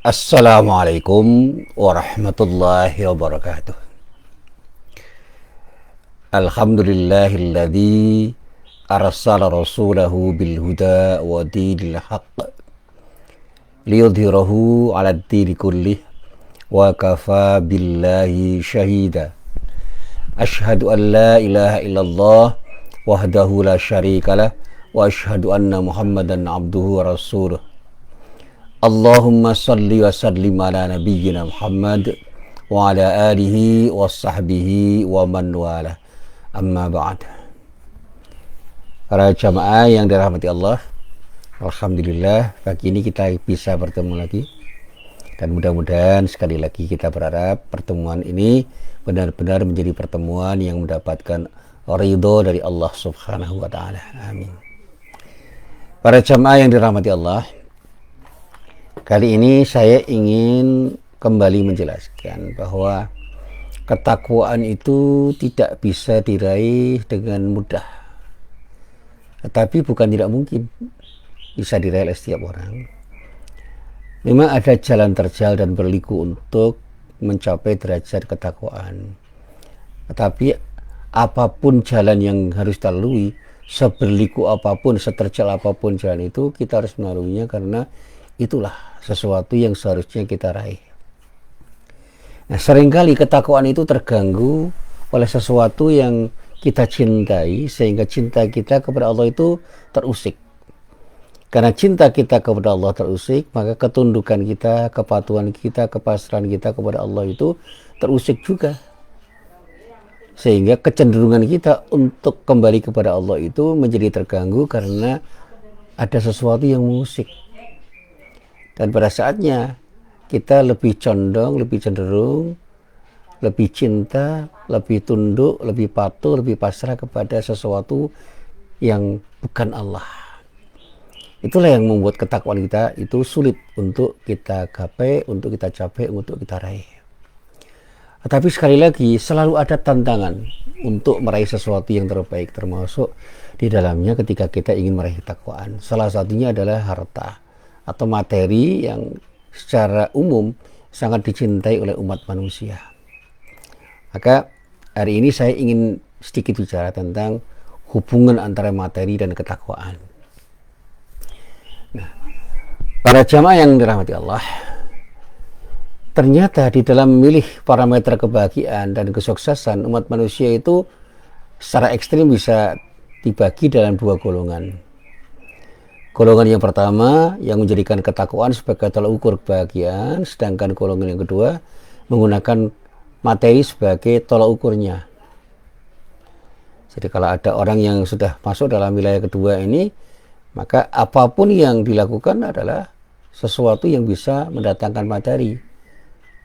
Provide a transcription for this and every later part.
Assalamualaikum warahmatullahi wabarakatuh. Alhamdulillahilladzi arsala rasulahu bil huda wa dinil haqq liyudhhirahu 'alad dini kullih wa kafa billahi syahida. Asyhadu an la ilaha illallah wahdahu la syarikalah wa asyhadu anna Muhammadan abduhu wa rasuluh. Allahumma salli wa sallim ala nabiyyina Muhammad wa ala alihi wa sahbihi wa man wala. Amma ba'd. Para jamaah yang dirahmati Allah, alhamdulillah pagi ini kita bisa bertemu lagi, dan mudah-mudahan sekali lagi kita berharap pertemuan ini benar-benar menjadi pertemuan yang mendapatkan ridho dari Allah Subhanahu wa taala. Amin. Para jamaah yang dirahmati Allah, kali ini saya ingin kembali menjelaskan bahwa ketakwaan itu tidak bisa diraih dengan mudah. Tetapi bukan tidak mungkin bisa diraih oleh setiap orang. Memang ada jalan terjal dan berliku untuk mencapai derajat ketakwaan. Tetapi apapun jalan yang harus dilalui, seberliku apapun, seterjal apapun jalan itu, kita harus melaluinya karena itulah sesuatu yang seharusnya kita raih. Nah, seringkali ketakwaan itu terganggu oleh sesuatu yang kita cintai, sehingga cinta kita kepada Allah itu terusik. Karena cinta kita kepada Allah terusik, maka ketundukan kita, kepatuhan kita, kepasrahan kita kepada Allah itu terusik juga. Sehingga kecenderungan kita untuk kembali kepada Allah itu menjadi terganggu karena ada sesuatu yang mengusik. Dan pada saatnya kita lebih condong, lebih cenderung, lebih cinta, lebih tunduk, lebih patuh, lebih pasrah kepada sesuatu yang bukan Allah. Itulah yang membuat ketakwaan kita itu sulit untuk kita gapai, untuk kita capai, untuk kita raih. Tetapi sekali lagi selalu ada tantangan untuk meraih sesuatu yang terbaik, termasuk di dalamnya ketika kita ingin meraih ketakwaan. Salah satunya adalah harta atau materi yang secara umum sangat dicintai oleh umat manusia. Maka hari ini saya ingin sedikit bicara tentang hubungan antara materi dan ketakwaan. Nah, para jamaah yang dirahmati Allah, ternyata di dalam memilih parameter kebahagiaan dan kesuksesan, umat manusia itu secara ekstrim bisa dibagi dalam dua golongan. Golongan yang pertama yang menjadikan ketakwaan sebagai tolak ukur kebahagiaan, sedangkan golongan yang kedua menggunakan materi sebagai tolak ukurnya. Jadi kalau ada orang yang sudah masuk dalam wilayah kedua ini, maka apapun yang dilakukan adalah sesuatu yang bisa mendatangkan materi.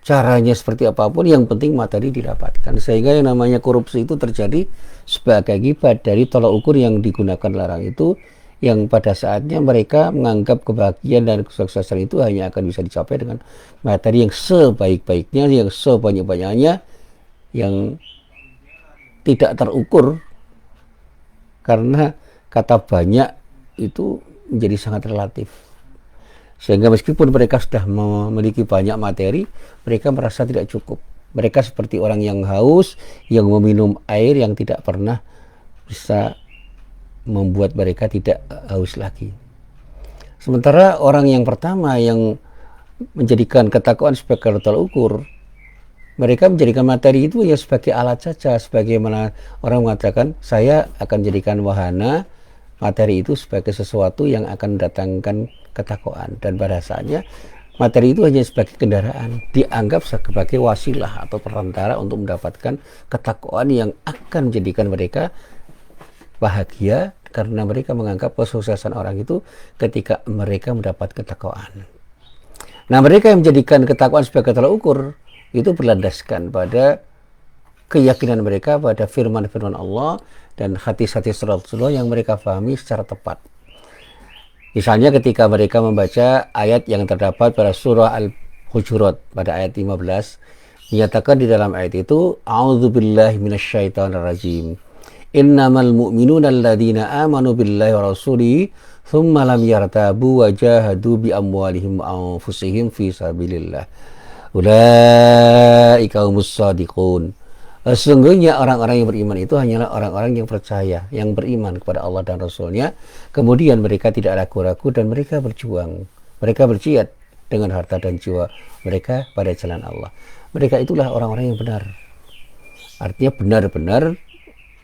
Caranya seperti apapun, yang penting materi didapatkan. Sehingga yang namanya korupsi itu terjadi sebagai akibat dari tolak ukur yang digunakan larang itu, yang pada saatnya mereka menganggap kebahagiaan dan kesuksesan itu hanya akan bisa dicapai dengan materi yang sebaik-baiknya, yang sebanyak-banyaknya, yang tidak terukur, karena kata banyak itu menjadi sangat relatif. Sehingga meskipun mereka sudah memiliki banyak materi, mereka merasa tidak cukup. Mereka seperti orang yang haus, yang meminum air yang tidak pernah bisa membuat mereka tidak haus lagi. Sementara orang yang pertama yang menjadikan ketakwaan sebagai tolak ukur, mereka menjadikan materi itu ya sebagai alat saja, sebagaimana orang mengatakan saya akan jadikan wahana materi itu sebagai sesuatu yang akan mendatangkan ketakwaan, dan pada saatnya materi itu hanya sebagai kendaraan, dianggap sebagai wasilah atau perantara untuk mendapatkan ketakwaan yang akan menjadikan mereka bahagia, karena mereka menganggap kesuksesan orang itu ketika mereka mendapat ketakwaan. Nah, mereka yang menjadikan ketakwaan sebagai tolak ukur itu berlandaskan pada keyakinan mereka pada firman-firman Allah dan hadis-hadis Rasulullah yang mereka pahami secara tepat. Misalnya ketika mereka membaca ayat yang terdapat pada surah Al-Hujurat pada ayat 15, menyatakan di dalam ayat itu, A'udzubillahi minasyaitonirrajim. Innamal mu'minuna alladzina amanu billahi wa rasulihi thumma lam yartabu wa jahadu bi amwalihim wa anfusihim fi sabilillah. Ulaika humus shadiqun. Sesungguhnya orang-orang yang beriman itu hanyalah orang-orang yang percaya, yang beriman kepada Allah dan Rasul-Nya. Kemudian mereka tidak ragu-ragu dan mereka berjuang. Mereka berjihad dengan harta dan jiwa mereka pada jalan Allah. Mereka itulah orang-orang yang benar. Artinya benar-benar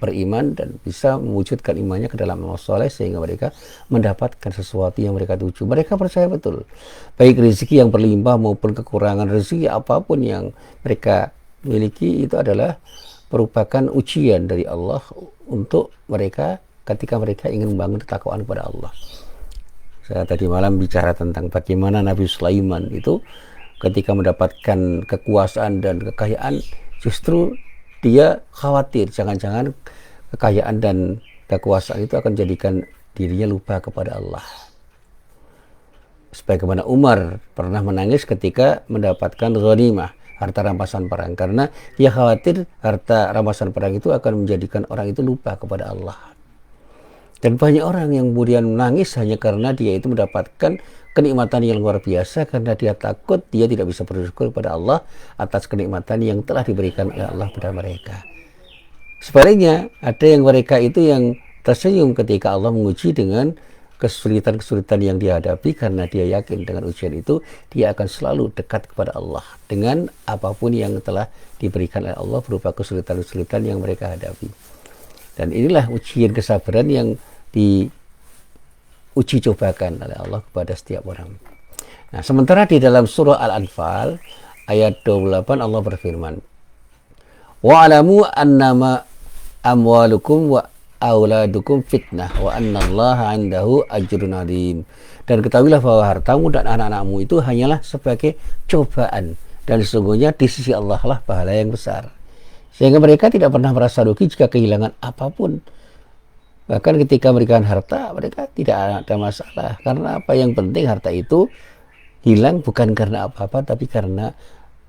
beriman dan bisa mewujudkan imannya ke dalam amal soleh sehingga mereka mendapatkan sesuatu yang mereka tuju. Mereka percaya betul. Baik rezeki yang berlimpah maupun kekurangan rezeki apapun yang mereka miliki itu adalah merupakan ujian dari Allah untuk mereka ketika mereka ingin membangun ketakwaan kepada Allah. Saya tadi malam bicara tentang bagaimana Nabi Sulaiman itu ketika mendapatkan kekuasaan dan kekayaan justru dia khawatir jangan-jangan kekayaan dan kekuasaan itu akan jadikan dirinya lupa kepada Allah. Sebagaimana Umar pernah menangis ketika mendapatkan ghanimah, harta rampasan perang, karena dia khawatir harta rampasan perang itu akan menjadikan orang itu lupa kepada Allah. Dan banyak orang yang kemudian menangis hanya karena dia itu mendapatkan kenikmatan yang luar biasa, karena dia takut dia tidak bisa bersyukur kepada Allah atas kenikmatan yang telah diberikan oleh Allah kepada mereka. Sebaliknya, ada yang mereka itu yang tersenyum ketika Allah menguji dengan kesulitan-kesulitan yang dihadapi, karena dia yakin dengan ujian itu dia akan selalu dekat kepada Allah dengan apapun yang telah diberikan oleh Allah berupa kesulitan-kesulitan yang mereka hadapi. Dan inilah ujian kesabaran yang diuji cobakan oleh Allah kepada setiap orang. Nah, sementara di dalam surah Al-Anfal ayat 28 Allah berfirman, wa'alamu annama amwalukum wa auladukum fitnah wa annallaha 'indahu ajrun 'adzim. Dan ketahuilah bahwa hartamu dan anak-anakmu itu hanyalah sebagai cobaan, dan sesungguhnya di sisi Allah lah pahala yang besar. Sehingga mereka tidak pernah merasa rugi jika kehilangan apapun. Bahkan ketika memberikan harta, mereka tidak ada masalah. Karena apa? Yang penting harta itu hilang bukan karena apa-apa, tapi karena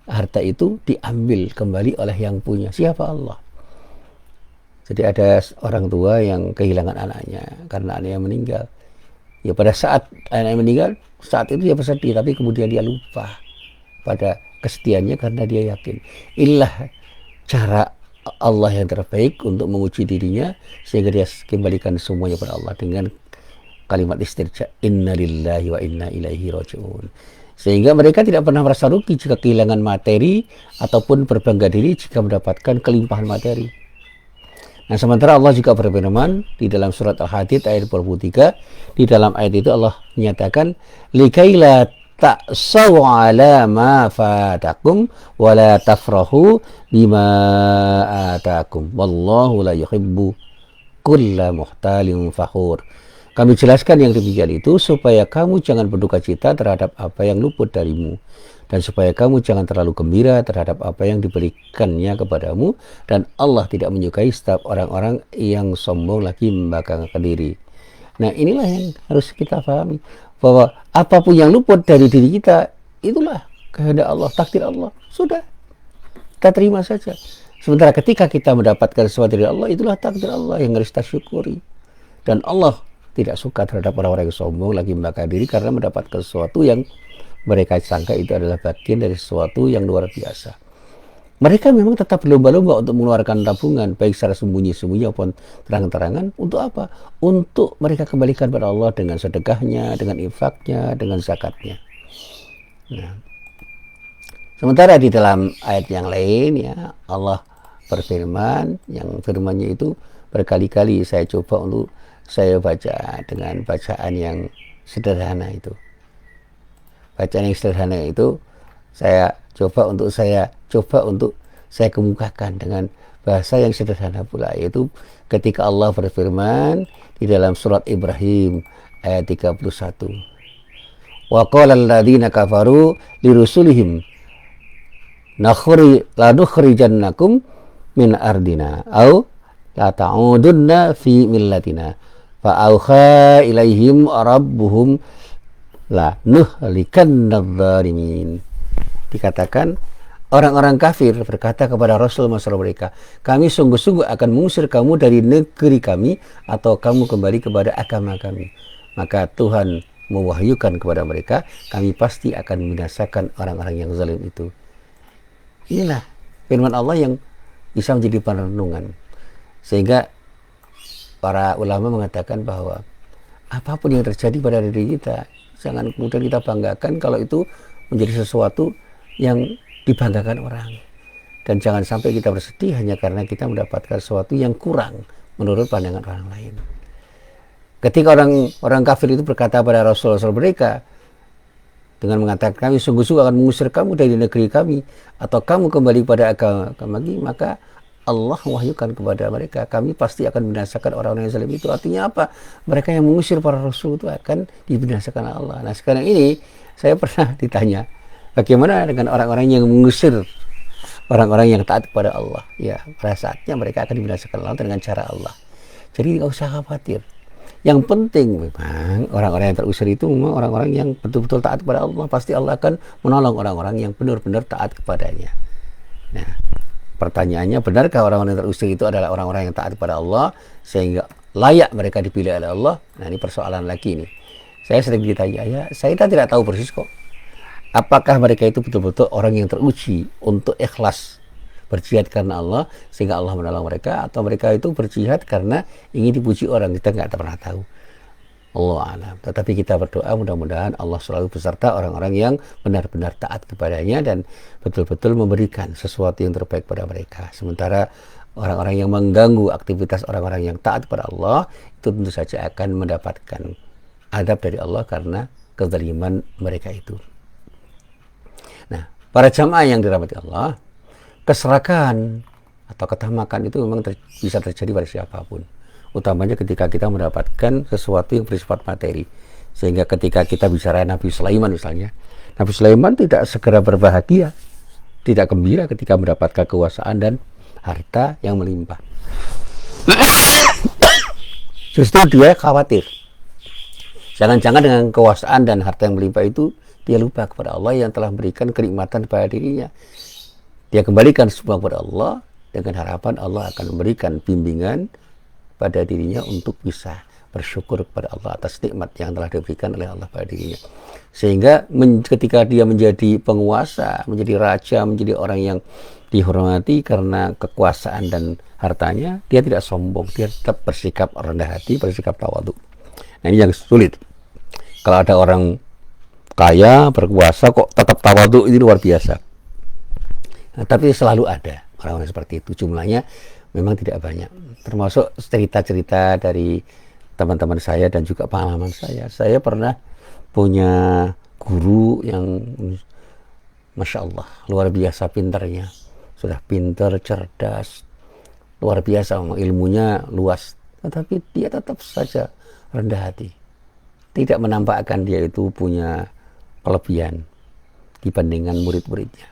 harta itu diambil kembali oleh yang punya. Siapa? Allah. Jadi ada orang tua yang kehilangan anaknya karena anaknya meninggal. Ya pada saat anaknya meninggal, saat itu dia bersedih, tapi kemudian dia lupa pada kesedihannya karena dia yakin. Inilah cara Allah yang terbaik untuk menguji dirinya sehingga dia kembalikan semuanya pada Allah dengan kalimat istirja, inna lillahi wa inna ilaihi raji'un. Sehingga mereka tidak pernah merasa rugi jika kehilangan materi ataupun berbangga diri jika mendapatkan kelimpahan materi. Nah, sementara Allah juga berfirman di dalam surat Al-Hadid ayat 23, di dalam ayat itu Allah menyatakan likaila ta'saw 'ala ma fatakum wa la tafrahu bima atakum wallahu la yuhibbu kulla muhtalin fakhur. Kami jelaskan yang demikian itu supaya kamu jangan berduka cita terhadap apa yang luput darimu, dan supaya kamu jangan terlalu gembira terhadap apa yang diberikannya kepadamu, dan Allah tidak menyukai setiap orang-orang yang sombong lagi membanggakan diri. Nah, inilah yang harus kita pahami, bahwa apapun yang luput dari diri kita itulah kehendak Allah, takdir Allah. Sudah, kita terima saja. Sementara ketika kita mendapatkan sesuatu dari Allah, itulah takdir Allah yang harus kita syukuri. Dan Allah tidak suka terhadap orang-orang yang sombong lagi membanggakan diri karena mendapatkan sesuatu yang mereka sangka itu adalah bagian dari sesuatu yang luar biasa. Mereka memang tetap berlomba-lomba untuk mengeluarkan tabungan, baik secara sembunyi-sembunyi maupun terang-terangan. Untuk apa? Untuk mereka kembalikan pada Allah dengan sedekahnya, dengan infaknya, dengan zakatnya. Nah, sementara di dalam ayat yang lain ya Allah berfirman, yang firmannya itu berkali-kali saya coba untuk saya baca dengan bacaan yang sederhana itu. Bacaan yang sederhana itu saya coba untuk saya kemukakan dengan bahasa yang sederhana pula, yaitu ketika Allah berfirman di dalam surat Ibrahim ayat 31. Wa qala alladziina kafaru lirusulihim lanukhrijannakum min ardina aw la ta'udunna fi millatina fa auha ilaihim rabbuhum la nuhlikan nadzalimin. Dikatakan orang-orang kafir berkata kepada Rasul masalah mereka, kami sungguh-sungguh akan mengusir kamu dari negeri kami atau kamu kembali kepada agama kami. Maka Tuhan mewahyukan kepada mereka, kami pasti akan membinasakan orang-orang yang zalim itu. Inilah firman Allah yang bisa menjadi perenungan. Sehingga para ulama mengatakan bahwa apapun yang terjadi pada diri kita, jangan kemudian kita banggakan kalau itu menjadi sesuatu yang dibanggakan orang. Dan jangan sampai kita bersedih hanya karena kita mendapatkan sesuatu yang kurang menurut pandangan orang lain. Ketika orang kafir itu berkata pada Rasul-Rasul mereka dengan mengatakan, kami sungguh-sungguh akan mengusir kamu dari negeri kami atau kamu kembali pada agama kami, maka Allah mewahyukan kepada mereka, kami pasti akan membinasakan orang-orang yang zalim itu. Artinya apa? Mereka yang mengusir para rasul itu akan dibinasakan Allah. Nah, sekarang ini saya pernah ditanya, bagaimana dengan orang-orang yang mengusir orang-orang yang taat kepada Allah? Ya, pada saatnya mereka akan dibinasakan Allah dengan cara Allah. Jadi nggak usah khawatir. Yang penting memang orang-orang yang terusir itu memang orang-orang yang betul-betul taat kepada Allah. Pasti Allah akan menolong orang-orang yang benar-benar taat kepadanya. Nah, pertanyaannya, benarkah orang-orang yang terusir itu adalah orang-orang yang taat kepada Allah sehingga layak mereka dipilih oleh Allah? Nah, ini persoalan lagi nih. Saya sering ditanya, ya saya tidak tahu persis kok. Apakah mereka itu betul-betul orang yang teruji untuk ikhlas berjihad karena Allah sehingga Allah menolong mereka, atau mereka itu berjihad karena ingin dipuji orang? Kita nggak pernah tahu. Allah alam. Tetapi kita berdoa mudah-mudahan Allah selalu beserta orang-orang yang benar-benar taat kepadanya dan betul-betul memberikan sesuatu yang terbaik pada mereka. Sementara orang-orang yang mengganggu aktivitas orang-orang yang taat kepada Allah itu tentu saja akan mendapatkan adab dari Allah karena kezaliman mereka itu. Nah, para jamaah yang dirahmati Allah, keserakahan atau ketamakan itu memang bisa terjadi pada siapapun, utamanya ketika kita mendapatkan sesuatu yang bersifat materi. Sehingga ketika kita bicara Nabi Sulaiman misalnya, Nabi Sulaiman tidak segera berbahagia, tidak gembira ketika mendapatkan kekuasaan dan harta yang melimpah. Justru dia khawatir, jangan-jangan dengan kekuasaan dan harta yang melimpah itu dia lupa kepada Allah yang telah memberikan kenikmatan pada dirinya. Dia kembalikan semua kepada Allah dengan harapan Allah akan memberikan bimbingan pada dirinya untuk bisa bersyukur kepada Allah atas nikmat yang telah diberikan oleh Allah pada dirinya. Sehingga ketika dia menjadi penguasa, menjadi raja, menjadi orang yang dihormati karena kekuasaan dan hartanya, dia tidak sombong, dia tetap bersikap rendah hati, bersikap tawadhu. Nah, ini yang sulit. Kalau ada orang kaya, berkuasa kok tetap tawadhu, ini luar biasa. Nah, tapi selalu ada orang-orang seperti itu. Jumlahnya memang tidak banyak. Termasuk cerita-cerita dari teman-teman saya dan juga pengalaman saya. Saya pernah punya guru yang Masya Allah, luar biasa pintarnya. Sudah pintar, cerdas, luar biasa, ilmunya luas. Tetapi dia tetap saja rendah hati. Tidak menampakkan dia itu punya kelebihan dibandingkan murid-muridnya.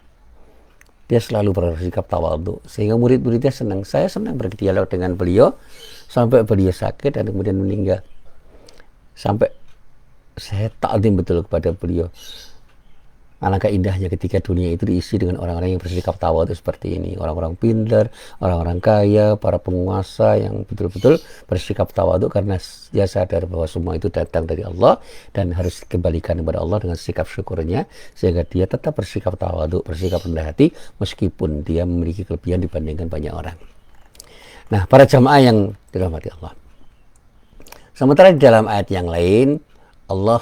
Dia selalu bersikap tawadhu sehingga murid-muridnya senang. Saya senang berdialog dengan beliau sampai beliau sakit dan kemudian meninggal. Sampai saya takdim betul kepada beliau. Alangkah indahnya ketika dunia itu diisi dengan orang-orang yang bersikap tawadhu seperti ini. Orang-orang pintar, orang-orang kaya, para penguasa yang betul-betul bersikap tawadhu karena dia sadar bahwa semua itu datang dari Allah dan harus dikembalikan kepada Allah dengan sikap syukurnya, sehingga dia tetap bersikap tawadhu, bersikap rendah hati meskipun dia memiliki kelebihan dibandingkan banyak orang. Nah, para jamaah yang dirahmati Allah. Sementara di dalam ayat yang lain Allah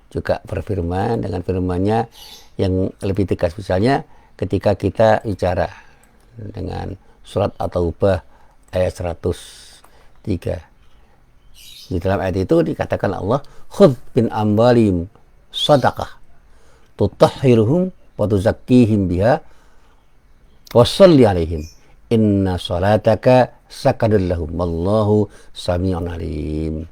juga berfirman dengan firman-Nya yang lebih tegas. Misalnya ketika kita bicara dengan surat At-Taubah ayat 103. Di dalam ayat itu dikatakan Allah, khudh bin amwalim sadaqah tutahhiruhum wa tuzakkihim biha wa shalli alaihim inna salataka sakanun lahum wallahu sami'un alim.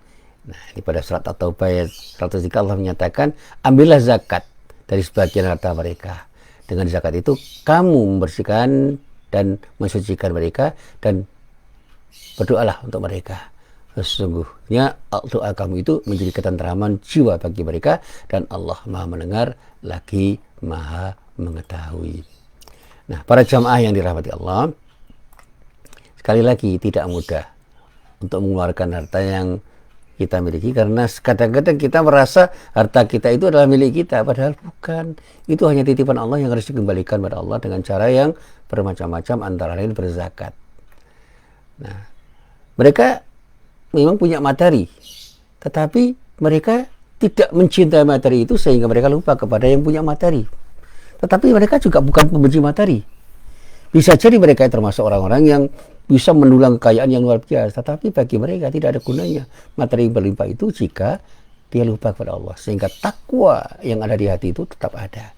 Nah, ini pada surat At-Taubah ayat 103 Allah menyatakan, ambillah zakat dari sebagian harta mereka. Dengan zakat itu kamu membersihkan dan mensucikan mereka dan berdoalah untuk mereka. Sesungguhnya doa kamu itu menjadi ketentraman jiwa bagi mereka dan Allah Maha mendengar lagi Maha mengetahui. Nah, para jamaah yang dirahmati Allah, sekali lagi tidak mudah untuk mengeluarkan harta yang kita miliki, karena kadang-kadang kita merasa harta kita itu adalah milik kita, padahal bukan. Itu hanya titipan Allah yang harus dikembalikan pada Allah dengan cara yang bermacam-macam, antara lain berzakat. Nah, mereka memang punya materi, tetapi mereka tidak mencintai materi itu sehingga mereka lupa kepada yang punya materi. Tetapi mereka juga bukan pembenci materi. Bisa jadi mereka termasuk orang-orang yang bisa mendulang kekayaan yang luar biasa, tetapi bagi mereka tidak ada gunanya materi yang berlimpah itu jika dia lupa kepada Allah, sehingga takwa yang ada di hati itu tetap ada.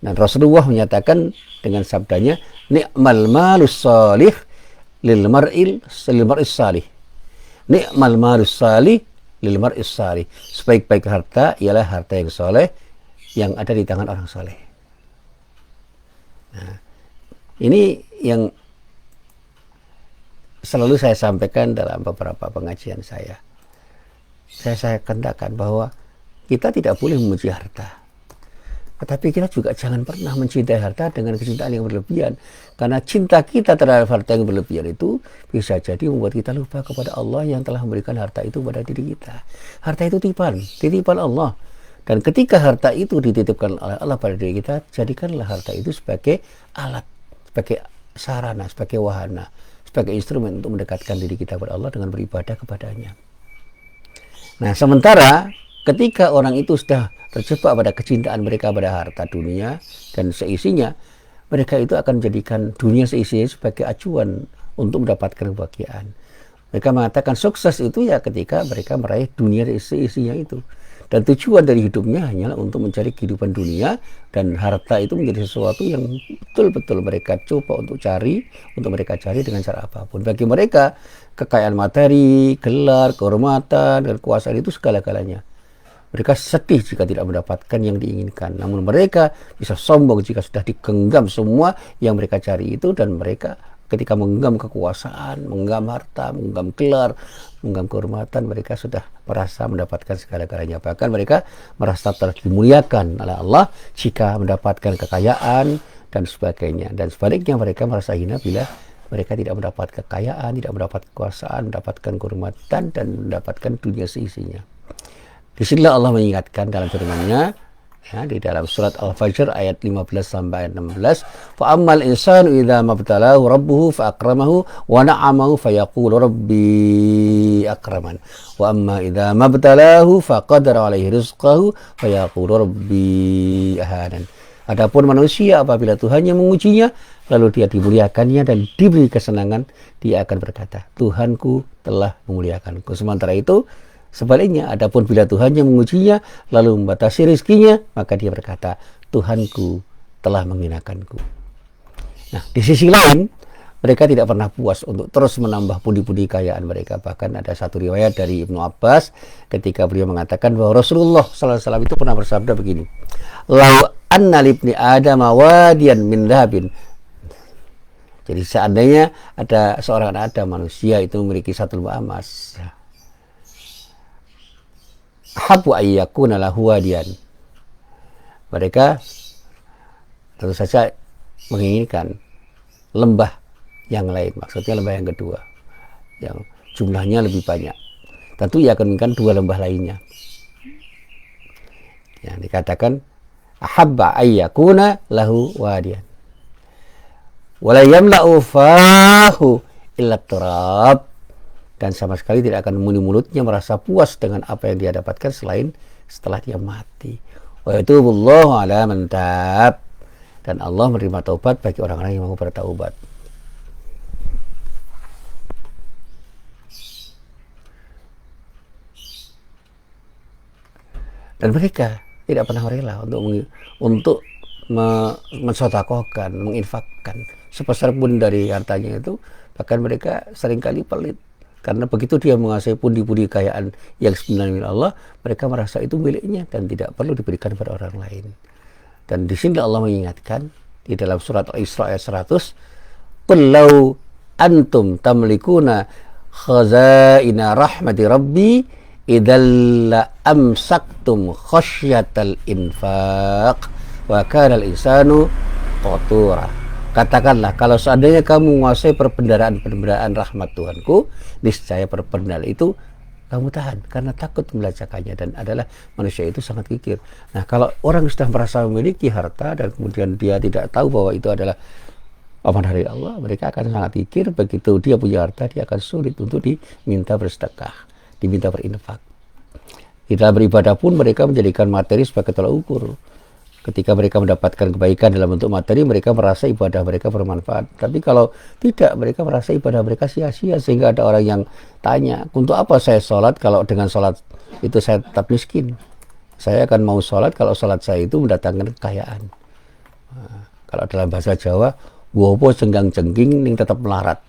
Dan Rasulullah menyatakan dengan sabdanya, ni'mal malus salih lil mar'is salih. Ni'mal malus salih lil mar'is salih. Sebaik-baik harta ialah harta yang soleh yang ada di tangan orang soleh. Nah, ini yang selalu saya sampaikan dalam beberapa pengajian saya. Saya katakan bahwa kita tidak boleh memuji harta, tetapi kita juga jangan pernah mencintai harta dengan kecintaan yang berlebihan. Karena cinta kita terhadap harta yang berlebihan itu bisa jadi membuat kita lupa kepada Allah yang telah memberikan harta itu pada diri kita. Harta itu titipan Allah. Dan ketika harta itu dititipkan oleh Allah pada diri kita, jadikanlah harta itu sebagai alat, sebagai sarana, sebagai wahana, sebagai instrumen untuk mendekatkan diri kita kepada Allah dengan beribadah kepadanya. Nah, sementara ketika orang itu sudah terjebak pada kecintaan mereka pada harta dunia dan seisinya, mereka itu akan menjadikan dunia seisinya sebagai acuan untuk mendapatkan kebahagiaan. Mereka mengatakan sukses itu ya ketika mereka meraih dunia seisinya itu. Dan tujuan dari hidupnya hanyalah untuk mencari kehidupan dunia, dan harta itu menjadi sesuatu yang betul-betul mereka coba untuk mereka cari dengan cara apapun. Bagi mereka, kekayaan materi, gelar, kehormatan, dan kekuasaan itu segala-galanya. Mereka sedih jika tidak mendapatkan yang diinginkan. Namun mereka bisa sombong jika sudah digenggam semua yang mereka cari itu, dan mereka ketika menggenggam kekuasaan, menggenggam harta, menggenggam gelar, menggenggam kehormatan, mereka sudah merasa mendapatkan segala-galanya. Bahkan mereka merasa dimuliakan oleh Allah jika mendapatkan kekayaan dan sebagainya. Dan sebaliknya mereka merasa hina bila mereka tidak mendapat kekayaan, tidak mendapat kekuasaan, mendapatkan kehormatan, dan mendapatkan dunia seisinya. Disinilah Allah mengingatkan dalam firman-Nya, ya, di dalam surat Al-Fajr ayat 15 sampai ayat 16, fa ammal insanu idza mabtalahu rabbuhu fa akramahu wa na'amahu fa yaqulu rabbi akraman wa amma idza mabtalahu fa qadara alaihi rizqahu fa yaqulu rabbi ahanan. Adapun manusia apabila Tuhannya mengujinya lalu dia dimuliakannya dan diberi kesenangan, dia akan berkata, Tuhanku telah memuliakanku. Sementara itu sebaliknya, adapun bila Tuhannya mengujinya lalu membatasi rizkinya, maka dia berkata, Tuhanku telah menghinakanku. Nah, di sisi lain, mereka tidak pernah puas untuk terus menambah pundi-pundi kekayaan mereka. Bahkan ada satu riwayat dari Ibnu Abbas ketika beliau mengatakan bahwa Rasulullah SAW itu pernah bersabda begini, Lau anna libni adama wadiyan min dhahabin. Jadi seandainya ada seorang anak Adam, manusia itu memiliki satu lembah emas, habu ayyakuna lahu wadiyan. Mereka tentu saja menginginkan lembah yang lain, maksudnya lembah yang kedua yang jumlahnya lebih banyak. Tentu ia akan menginginkan dua lembah lainnya. Yang dikatakan ahabba ayyakuna lahu wadiyan wala yamla'u fahu illa turab. Dan sama sekali tidak akan mulutnya merasa puas dengan apa yang dia dapatkan selain setelah dia mati. Wa yatubullahu ala man tab. Dan Allah menerima taubat bagi orang-orang yang mau bertaubat. Dan mereka tidak pernah rela untuk mensodakohkan, menginfakkan sebesar pun dari hartanya itu. Bahkan mereka seringkali pelit. Karena begitu dia menguasai pundi-pundi kekayaan yang sebenarnya milik Allah, mereka merasa itu miliknya dan tidak perlu diberikan pada orang lain. Dan di sini Allah mengingatkan di dalam surat Al-Isra ayat 100, "Qul law antum tamlikuna khazaina rahmati rabbi idzal la amsaktum khasyatal infaq wa kana al-insanu qatura." Katakanlah, kalau seandainya kamu menguasai perbendaharaan rahmat Tuhanku, niscaya perbendaharaan itu kamu tahan karena takut membacakannya, dan adalah manusia itu sangat kikir. Nah, kalau orang sudah merasa memiliki harta dan kemudian dia tidak tahu bahwa itu adalah amanah dari Allah, mereka akan sangat kikir. Begitu dia punya harta, dia akan sulit untuk diminta bersedekah, diminta berinfak. Kita beribadah pun mereka menjadikan materi sebagai tolak ukur. Ketika mereka mendapatkan kebaikan dalam bentuk materi, mereka merasa ibadah mereka bermanfaat. Tapi kalau tidak, mereka merasa ibadah mereka sia-sia. Sehingga ada orang yang tanya, untuk apa saya sholat kalau dengan sholat itu saya tetap miskin? Saya akan mau sholat kalau sholat saya itu mendatangkan kekayaan. Nah, kalau dalam bahasa Jawa, wopo jenggang-jengging ning tetap melarat.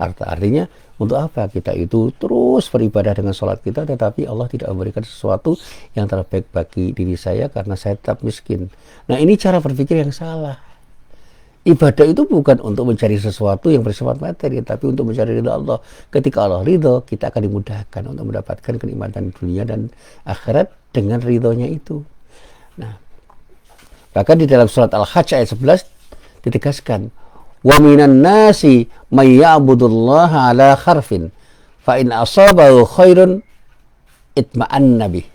Artinya, untuk apa kita itu terus beribadah dengan sholat kita, tetapi Allah tidak memberikan sesuatu yang terbaik bagi diri saya karena saya tetap miskin. Nah, ini cara berpikir yang salah. Ibadah itu bukan untuk mencari sesuatu yang bersifat materi, tapi untuk mencari ridha Allah. Ketika Allah ridho, kita akan dimudahkan untuk mendapatkan kenikmatan dunia dan akhirat dengan ridhonya itu. Nah, bahkan di dalam surat Al-Hajj ayat 11 ditegaskan, wa minan nasi may ya'budullaha ala kharfin fa in asabahu khairun itma'anna bih.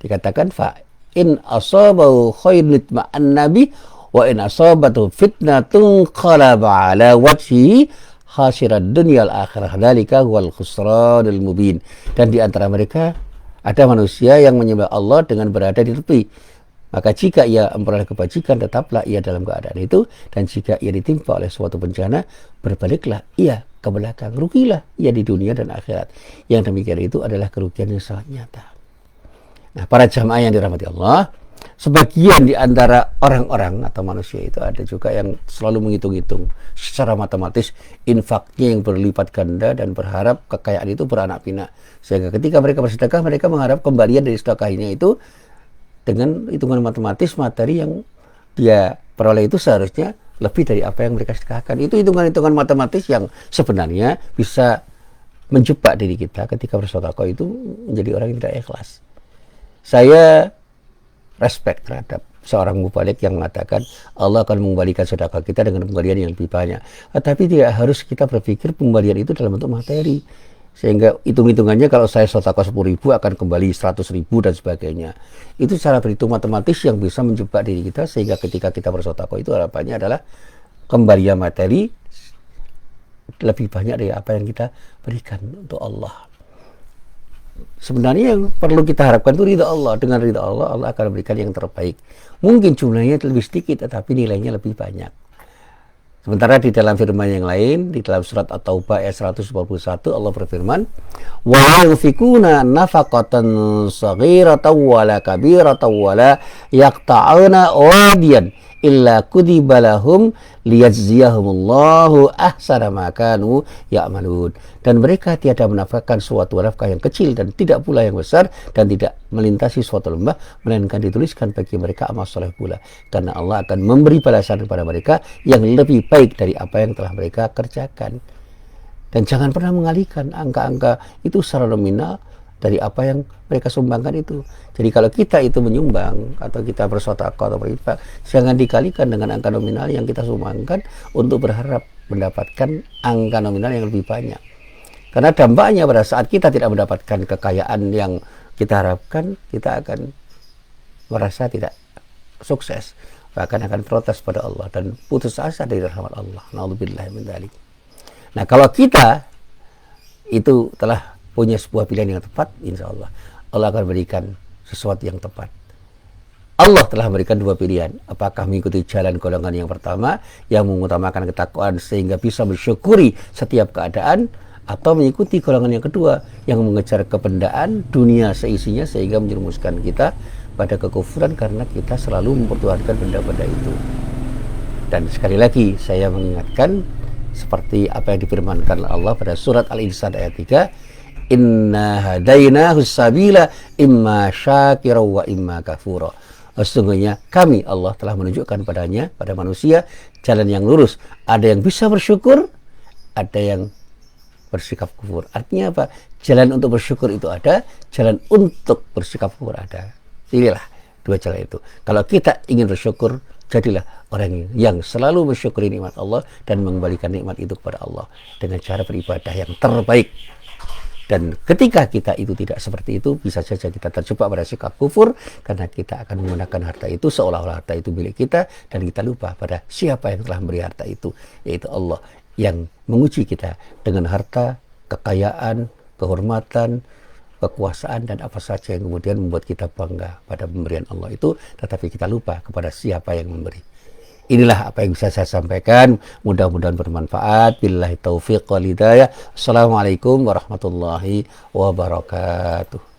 Dikatakan fa in asabahu khairun itma'anna bih wa in asabatu fitnatun qalaba ala wajhihi khasirad dunya al akhirah dzalika huwal khusranul mubin. Dan di antara mereka ada manusia yang menyembah Allah dengan berada di tepi. Maka jika ia memperoleh kebajikan, tetaplah ia dalam keadaan itu. Dan jika ia ditimpa oleh suatu bencana, berbaliklah ia ke belakang. Rugilah ia di dunia dan akhirat. Yang demikian itu adalah kerugian yang sangat nyata. Nah, para jamaah yang dirahmati Allah, sebagian di antara orang-orang atau manusia itu ada juga yang selalu menghitung-hitung secara matematis infaknya yang berlipat ganda dan berharap kekayaan itu beranak pinak. Sehingga ketika mereka bersedekah, mereka mengharap kembalian dari sedekahnya itu dengan hitungan matematis materi yang dia peroleh itu seharusnya lebih dari apa yang mereka sedekahkan. Itu hitungan-hitungan matematis yang sebenarnya bisa menjebak diri kita ketika bersedekah itu menjadi orang yang tidak ikhlas. Saya respect terhadap seorang mubalik yang mengatakan Allah akan mengembalikan sedekah kita dengan pemberian yang lebih banyak. Tetapi tidak harus kita berpikir pemberian itu dalam bentuk materi. Sehingga hitung-hitungannya kalau saya sedekah 10.000 akan kembali 100.000 dan sebagainya. Itu cara berhitung matematis yang bisa menjebak diri kita, sehingga ketika kita bersedekah itu harapannya adalah kembalian materi lebih banyak dari apa yang kita berikan untuk Allah. Sebenarnya yang perlu kita harapkan itu ridha Allah. Dengan ridha Allah, Allah akan berikan yang terbaik. Mungkin jumlahnya lebih sedikit, tetapi nilainya lebih banyak. Sementara di dalam firman yang lain, di dalam surat At-Taubah ayat 141, Allah berfirman, wa yunfikuna nafaqatan saghiratan wala kabiratan wala yaqta'una wadiyan illa kutiba lahum liyajziyahumullahu ahsana ma kanu ya'malun. Dan mereka tiada menafkahkan suatu nafkah yang kecil dan tidak pula yang besar, dan tidak melintasi suatu lembah, melainkan dituliskan bagi mereka amal soleh pula, karena Allah akan memberi balasan kepada mereka yang lebih baik dari apa yang telah mereka kerjakan. Dan jangan pernah mengalihkan angka-angka itu secara nominal dari apa yang mereka sumbangkan itu. Jadi kalau kita itu menyumbang atau kita bersedekah atau berinfak, jangan dikalikan dengan angka nominal yang kita sumbangkan untuk berharap mendapatkan angka nominal yang lebih banyak. Karena dampaknya pada saat kita tidak mendapatkan kekayaan yang kita harapkan, kita akan merasa tidak sukses, bahkan akan protes pada Allah dan putus asa dari rahmat Allah. Na'udzubillah min dzalik. Nah, kalau kita itu telah punya sebuah pilihan yang tepat, insya Allah Allah akan berikan sesuatu yang tepat. Allah telah memberikan dua pilihan. Apakah mengikuti jalan golongan yang pertama yang mengutamakan ketakwaan sehingga bisa mensyukuri setiap keadaan, atau mengikuti golongan yang kedua yang mengejar kebendaan dunia seisinya sehingga menjerumuskan kita pada kekufuran karena kita selalu mempertuhankan benda-benda itu. Dan sekali lagi saya mengingatkan seperti apa yang difirmankan Allah pada surat Al-Insan ayat 3, inna hadainahu sabila imma syakira wa imma kafura. Sesungguhnya kami Allah telah menunjukkan padanya, pada manusia, jalan yang lurus. Ada yang bisa bersyukur, ada yang bersikap kufur. Artinya apa? Jalan untuk bersyukur itu ada, jalan untuk bersikap kufur ada. Inilah dua jalan itu. Kalau kita ingin bersyukur, Jadilah orang yang selalu bersyukuri nikmat Allah dan mengembalikan nikmat itu kepada Allah dengan cara beribadah yang terbaik. Dan ketika kita itu tidak seperti itu, bisa saja kita terjebak pada sikap kufur karena kita akan menggunakan harta itu seolah-olah harta itu milik kita dan kita lupa pada siapa yang telah memberi harta itu, yaitu Allah yang menguji kita dengan harta, kekayaan, kehormatan, kekuasaan dan apa saja yang kemudian membuat kita bangga pada pemberian Allah itu, tetapi kita lupa kepada siapa yang memberi. Inilah apa yang bisa saya sampaikan, mudah-mudahan bermanfaat. Billahi taufiq wal hidayah. Assalamualaikum warahmatullahi wabarakatuh.